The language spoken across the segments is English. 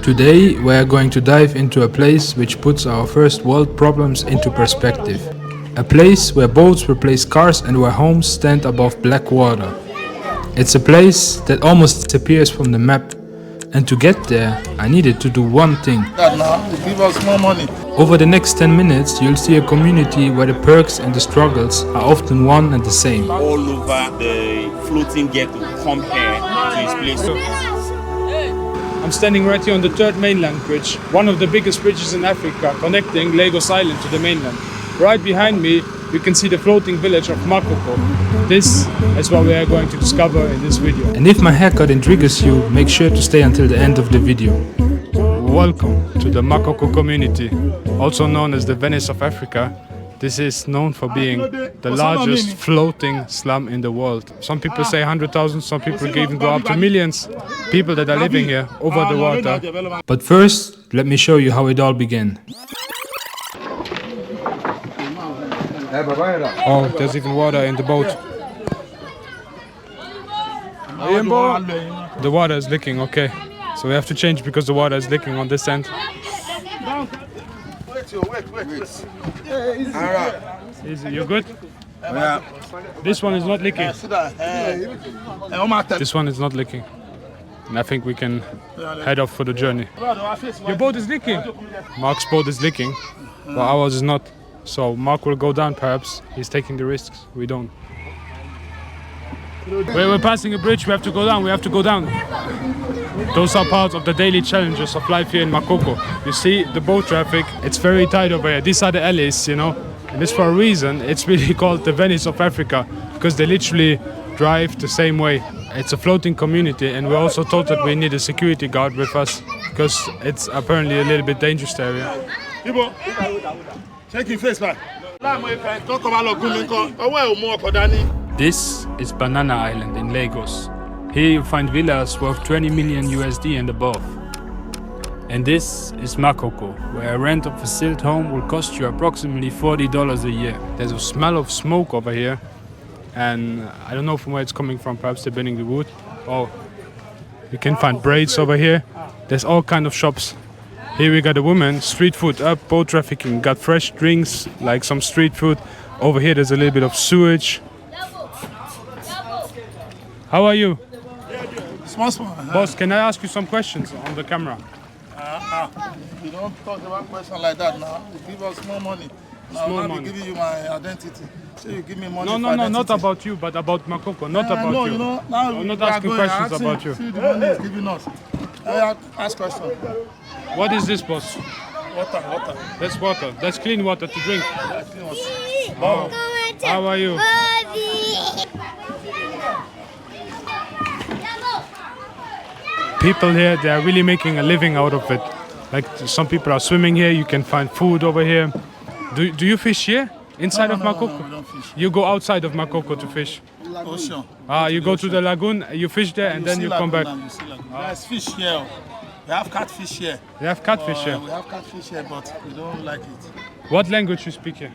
Today we are going to dive into a place which puts our first world problems into perspective. A place where boats replace cars and where homes stand above black water. It's a place that almost disappears from the map. And to get there, I needed to do one thing. Give us more money. Over the next 10 minutes, you'll see a community where the perks and the struggles are often one and the same. All over the floating ghetto come here to this place. I'm standing right here on the third mainland bridge, one of the biggest bridges in Africa, connecting Lagos Island to the mainland. Right behind me, you can see the floating village of Makoko. This is what we are going to discover in this video. And if my haircut intrigues you, make sure to stay until the end of the video. Welcome to the Makoko community, also known as the Venice of Africa. This is known for being the largest floating slum in the world. Some people say 100,000, some people even go up to millions. People that are living here over the water. But first, let me show you how it all began. Oh, there's even water in the boat. The water is leaking, okay. So we have to change because the water is leaking on this end. Wait. Easy, you good? Yeah. This one is not leaking. This one is not leaking. And I think we can head off for the journey. Your boat is leaking. Mark's boat is leaking, but ours is not. So Mark will go down perhaps. He's taking the risks. We don't. We're passing a bridge. We have to go down. Those are parts of the daily challenges of life here in Makoko. You see the boat traffic, it's very tight over here. These are the alleys, you know. And it's for a reason. It's really called the Venice of Africa because they literally drive the same way. It's a floating community, and we're also told that we need a security guard with us because it's apparently a little bit dangerous area. Check your face back. This is Banana Island in Lagos. Here you find villas worth 20 million USD and above. And this is Makoko, where a rent of a stilt home will cost you approximately $40 a year. There's a smell of smoke over here, and I don't know from where it's coming from. Perhaps they're burning the wood. Oh, you can find braids over here. There's all kind of shops. Here we got a woman, street food up, boat trafficking, got fresh drinks, like some street food. Over here there's a little bit of sewage. How are you? Small. Boss, can I ask you some questions on the camera? You don't talk about questions like that now. You give us more money. Now I'm giving you my identity. So you give me money. No, not about you, but about Makoko, not about you. You know, now I'm not asking questions about you. See the money is giving us. Ask questions. What is this, boss? Water. That's water. That's clean water to drink. Oh. How are you? People here, they are really making a living out of it. Like some people are swimming here, you can find food over here. Do you fish here? Inside of Makoko? No, we don't fish. You go outside of Makoko to fish? Ocean. You go to the lagoon, you fish there, and then you come back. There's fish here. We have catfish here. You have catfish here? We have catfish here, but we don't like it. What language you speak here?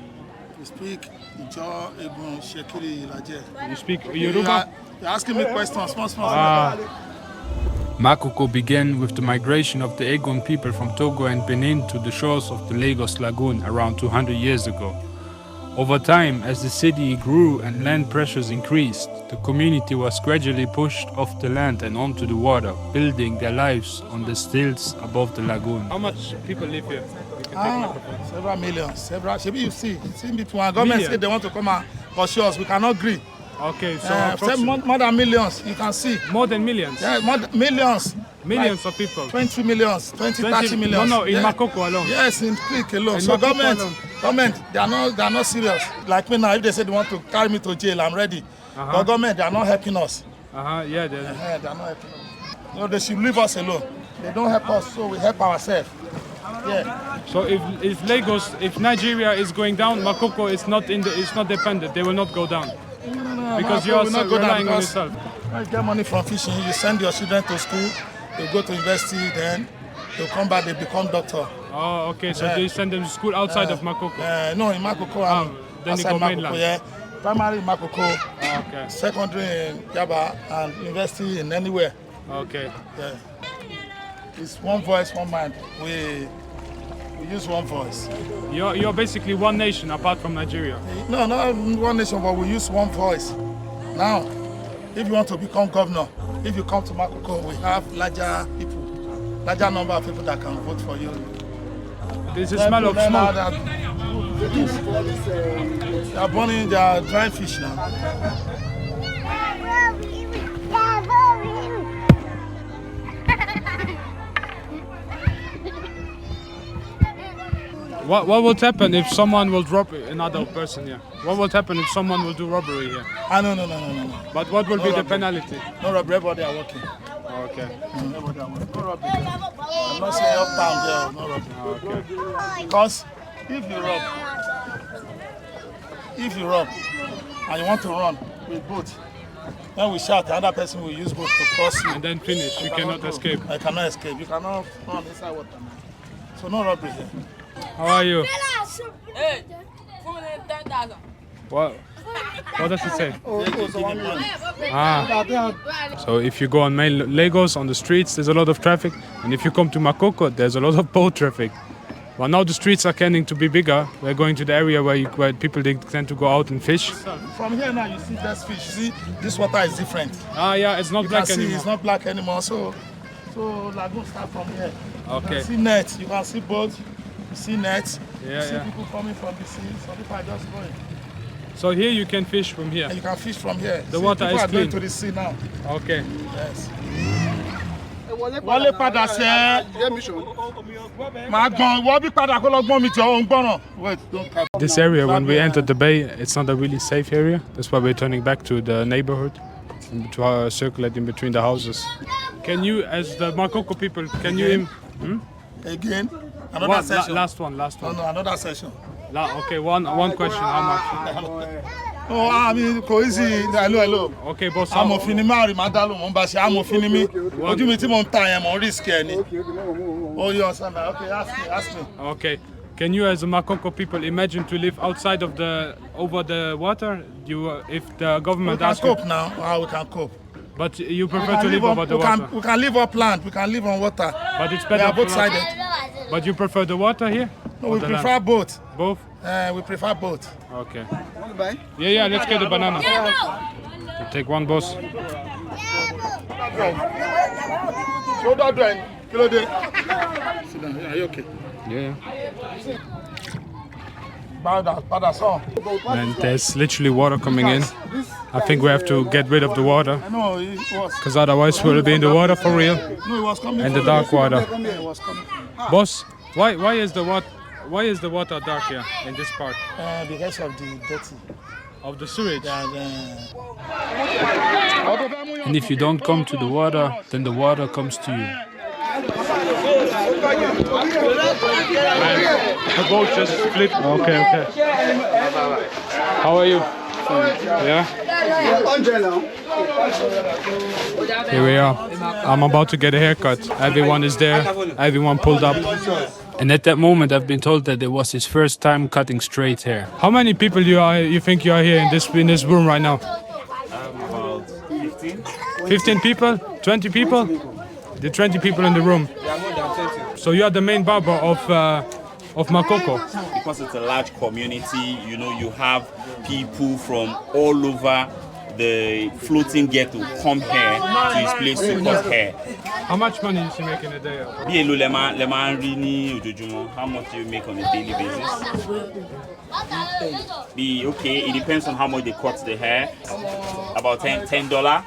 We speak Ijo, Ebon, Shekiri, Ilaje. You speak Yoruba? You're asking me questions, small. Makoko began with the migration of the Egon people from Togo and Benin to the shores of the Lagos Lagoon around 200 years ago. Over time, as the city grew and land pressures increased, the community was gradually pushed off the land and onto the water, building their lives on the stilts above the lagoon. How much people live here? Several millions. You see people, our government say they want to come and pursue us. We cannot agree. Okay, so more than millions, you can see. More than millions? Yeah, millions. Millions of people? 20 millions, 30 millions. No, in Makoko alone? Yes, in Creek alone. In so Makoko government, they are not serious. Like me now, if they say they want to carry me to jail, I'm ready. But government, they are not helping us. Yeah, they are not helping us. No, they should leave us alone. They don't help us, so we help ourselves. Yeah. So if Lagos, if Nigeria is going down, Makoko is not dependent. They will not go down. No, because you are relying on yourself. You get money from fishing. You send your children to school. They go to university. Then they come back. They become doctor. Oh, okay. So they send them to school outside of Makoko. No, in Makoko. Then they go mainland. Yeah. Primary in Makoko. Okay. Secondary in Yaba, and university in anywhere. Okay. Yeah. It's one voice, one mind. We use one voice. You're basically one nation apart from Nigeria. No, not one nation, but we use one voice. Now, if you want to become governor, if you come to Makoko, we have larger number of people that can vote for you. There's a smell of smoke. They are burning their dry fish now. What will happen if someone will drop another person here? What will happen if someone will do robbery here? No. But what will No be the robbery. penalty? No robbery, everybody are working. Okay. Everybody are working. No robbery. I'm not saying uptown there, no robbery. Okay. Because if you rob and you want to run with boat, when we shout, the other person will use boat to cross you. And then finish. You cannot escape. I cannot escape. You cannot run inside water. So no robbery here. How are you? What does it say? So if you go on main Lagos on the streets, there's a lot of traffic, and if you come to Makoko, there's a lot of boat traffic. Well, now the streets are tending to be bigger. We're going to the area where people they tend to go out and fish. From here now, you see this fish. You see, this water is different. Yeah, it's not black anymore. It's not black anymore. So lagoon start from here. Okay. You can see nets. You can see boats. You see nets. Yeah, you see yeah. people coming from the sea. Some people are just going. So here you can fish from here. And you can fish from here. The water people is are clean. going to the sea now. Okay. Yes. Wale padà ṣe. Ma gan, wo bi padà kó lọ gbọ́n mi jọ o ń gbọ́ràn. Wait, don't cap. This area, when we entered the bay, it's not a really safe area. That's why we're turning back to the neighborhood, to circulate in between the houses. Can you, as the Makoko people, can you... Again, another session. Last one. No, another session. Okay, one question, how much? Oh, I mean, kò easy. Hello. Okay, boss. Amòfin ni máa rí máa dá lóhùn, mo ń bá ṣe amòfin ni mí. Ojú mi tí mo ń ta yẹn, mo ń risk ẹ ni. Oh, you understand that? Okay, ask me. Okay. Can you, as the Makoko people, imagine to live outside of over the water? If the We government can asks you, cope now. We can cope. but you prefer to live over the water. We can live upland. We can live on water. But it's We better. are both for us. sided. But you prefer the water here? No, or we the prefer land? both. Both. We prefer both. Okay. Yeah. Let's get the banana. You take one, boss. Shoulder drain. Kilo de. Sit down. Are you okay? Yeah. Pada son. And there's literally water coming in. I think we have to get rid of the water, I know it was. because otherwise we'll be in the water for real. No, it was coming. And the dark water. It was coming. Boss, why is the water dark here in this part Because of the dirty. of the sewage? And And if you don't come to the water, then the water comes to you. The boat just flipped. Okay. How are you? Yeah? Here we are. I'm about to get a haircut. Everyone is there. Everyone pulled up. And at that moment, I've been told that it was his first time cutting straight hair. How many people you think you are here in this room right now? About 15. 15 people? 20 people? The 20 people in the room. So you are the main barber of Makoko. Because it's a large community, you have people from all over the floating ghetto come here to his place to cut hair. How much money is he making a day? Bí èlò lẹ máa ń rí ní ojoojúmọ́? How much do you make on a daily basis? It depends on how much they cut the hair. About $10.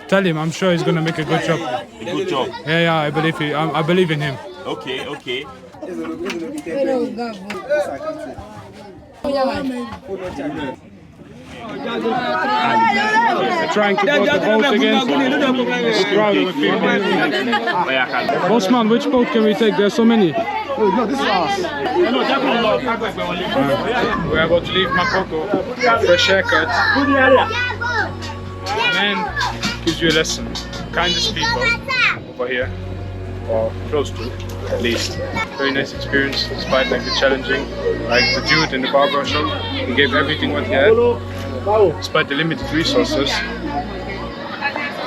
Tell him, I'm sure he's gonna make a good job. A good job. Yeah, I believe in him. Okay. Trying to board the boat again. It's crowded with people. Bossman, which boat can we take? There's so many. no, this is ours. We're about to leave Makoko. Fresh haircut. Man gives you a lesson. Kindest people over here, or close to, at least. Very nice experience, despite the challenging. Like the dude in the barber shop, he gave everything what he had, despite the limited resources.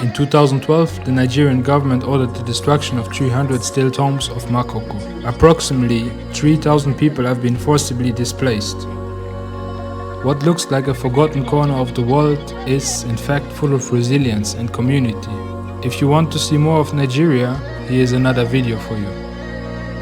In 2012, the Nigerian government ordered the destruction of 300 stilt homes of Makoko. Approximately 3,000 people have been forcibly displaced. What looks like a forgotten corner of the world is, in fact, full of resilience and community. If you want to see more of Nigeria, here is another video for you.